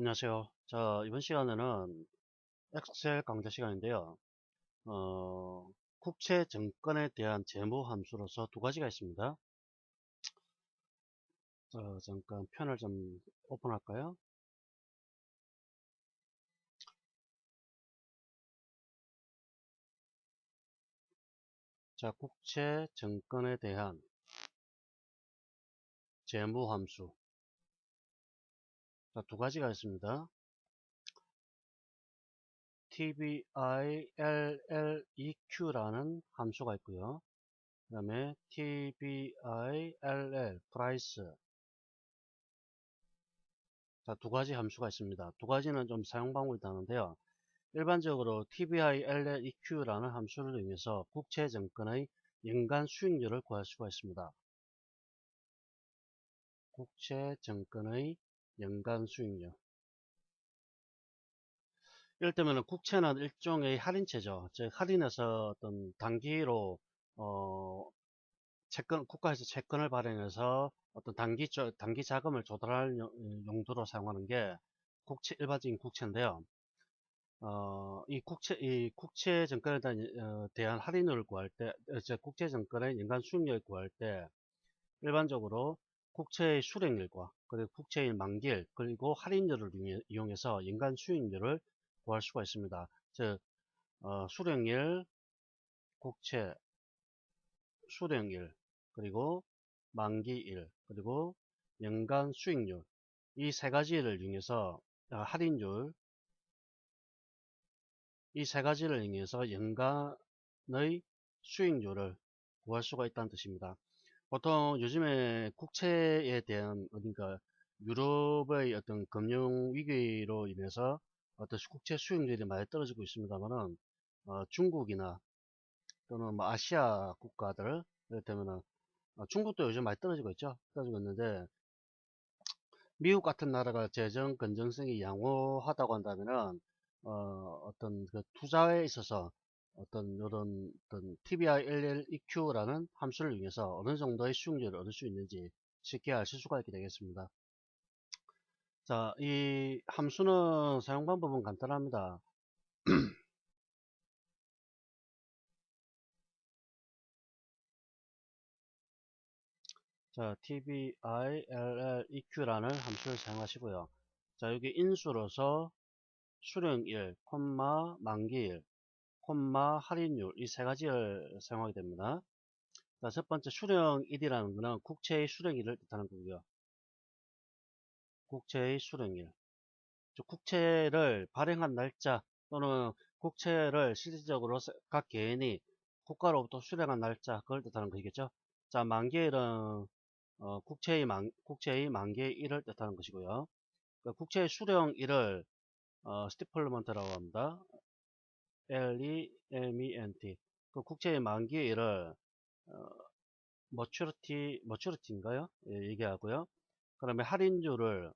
안녕하세요. 자, 이번 시간에는 엑셀 강좌 시간인데요. 국채 증권에 대한 재무 함수로서 두 가지가 있습니다. 잠깐 편을 좀 오픈할까요? 자, 국채 증권에 대한 재무 함수. 자, 두 가지가 있습니다. TBILLEQ라는 함수가 있고요. 그 다음에 TBILL, price. 자, 두 가지 함수가 있습니다. 두 가지는 좀 사용 방법이 다른데요. 일반적으로 TBILLEQ라는 함수를 이용해서 국채증권의 연간 수익률을 구할 수가 있습니다. 국채증권의 연간 수익률. 이럴 때면 국채는 일종의 할인채죠. 즉 할인해서 어떤 단기로 국가에서 채권을 발행해서 어떤 단기 자금을 조달할 용도로 사용하는 게 일반적인 국채인데요. 이 국채 증권에 대한 할인율을 구할 때, 국채 증권의 연간 수익률을 구할 때, 일반적으로 국채의 수령일과, 그리고 국채의 만기일, 그리고 할인율을 이용해서 연간 수익률을 구할 수가 있습니다. 즉, 수령일, 국채, 수령일, 그리고 만기일, 그리고 연간 수익률, 이 세 가지를 이용해서 할인율, 이 세 가지를 이용해서 연간의 수익률을 구할 수가 있다는 뜻입니다. 보통 요즘에 국채에 대한 그러니까 유럽의 어떤 금융 위기로 인해서 어떤 국채 수익률이 많이 떨어지고 있습니다만은 중국이나 또는 뭐 아시아 국가들 이를테면은 중국도 요즘 많이 떨어지고 있죠. 떨어지고 있는데 미국 같은 나라가 재정 건전성이 양호하다고 한다면은 어떤 그 투자에 있어서 어떤 이런 어떤 TBILLEQ라는 함수를 이용해서 어느 정도의 수익률을 얻을 수 있는지 쉽게 아실 수가 있게 되겠습니다. 자, 이 함수는 사용 방법은 간단합니다. 자, TBILLEQ라는 함수를 사용하시고요. 자, 여기 인수로서 수령일, 만기일, 할인율 이 세 가지를 사용하게 됩니다. 자, 첫 번째 수령일이라는 것은 국채의 수령일을 뜻하는 거고요. 국채의 수령일. 즉 국채를 발행한 날짜 또는 국채를 실질적으로 각 개인이 국가로부터 수령한 날짜 그걸 뜻하는 것이겠죠. 자, 만기일은 국채의 만기일을 뜻하는 것이고요. 그 국채의 수령일을 스티플먼트라고 합니다. LEMENT. 그 국채의 만기일을 머추리티인가요? 예, 얘기하고요. 그다음에 할인율은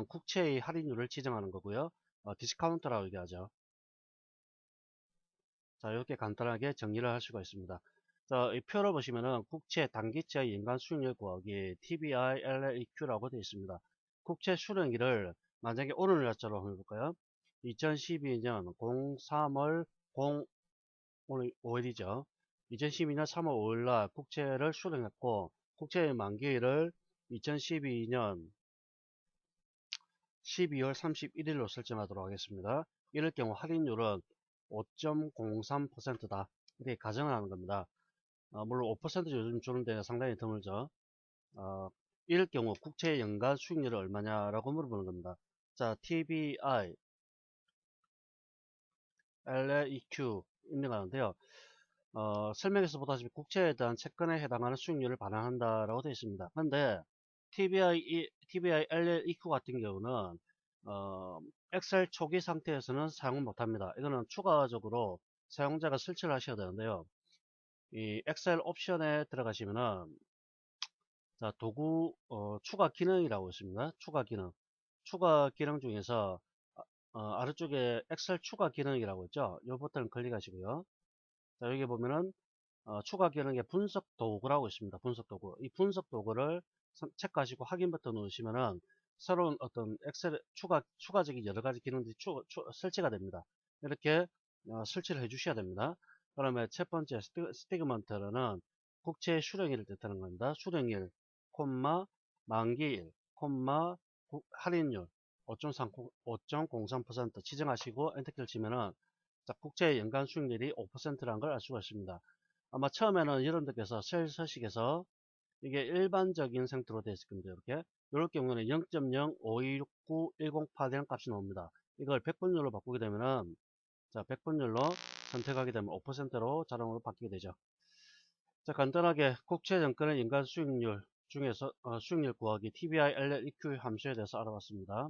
국채의 할인율을 지정하는 거고요. 디스카운트라고 얘기하죠. 자, 이렇게 간단하게 정리를 할 수가 있습니다. 자, 이 표를 보시면은 국채 단기채 연간 수익률 구하기 TBILLEQ라고 되어 있습니다. 국채 수령일을 만약에 오늘 날짜로 한번 해볼까요? 2012년 03월 0 오늘 5일이죠. 2012년 3월 5일 날 국채를 수령했고 국채의 만기일을 2012년 12월 31일로 설정하도록 하겠습니다. 이럴 경우 할인율은 5.03%다. 이렇게 가정을 하는 겁니다. 물론 5% 요즘 주는데 상당히 드물죠. 이럴 경우 국채 연간 수익률이 얼마냐라고 물어보는 겁니다. 자, TBI, LAEQ 입력하는데요. 설명에서 보다시피 국채에 대한 채권에 해당하는 수익률을 반영한다라고 되어 있습니다. 그런데 TBI LLEQ 같은 경우는 엑셀 초기 상태에서는 사용을 못합니다. 이거는 추가적으로 사용자가 설치를 하셔야 되는데요. 이 엑셀 옵션에 들어가시면은 자, 도구 추가 기능이라고 있습니다. 추가 기능 중에서 아래쪽에 엑셀 추가 기능이라고 있죠. 이 버튼을 클릭하시고요. 자, 여기 보면은 추가 기능에 분석 도구라고 있습니다. 분석 도구. 이 분석 도구를 체크하시고 확인 버튼 누르시면은 새로운 어떤 엑셀 추가적인 여러 가지 기능들이 설치가 됩니다. 이렇게 설치를 해 주셔야 됩니다. 그러면 첫 번째 스티그먼트는 국채 수령일을 뜻하는 겁니다. 수령일, 콤마, 만기일, 콤마, 할인율 5.03% 지정하시고 엔터키를 치면은 자, 국채 연간 수익률이 5%라는 걸 알 수가 있습니다. 아마 처음에는 여러분들께서 셀 서식에서 이게 일반적인 상태로 되어 있을 겁니다. 이렇게. 이럴 경우는 0.05269108이라는 값이 나옵니다. 이걸 100분율로 바꾸게 되면은, 자, 100분율로 선택하게 되면 5%로 자동으로 바뀌게 되죠. 자, 간단하게 국채증권의 연간 수익률 중에서 수익률 구하기 TBI, LLEQ 함수에 대해서 알아봤습니다.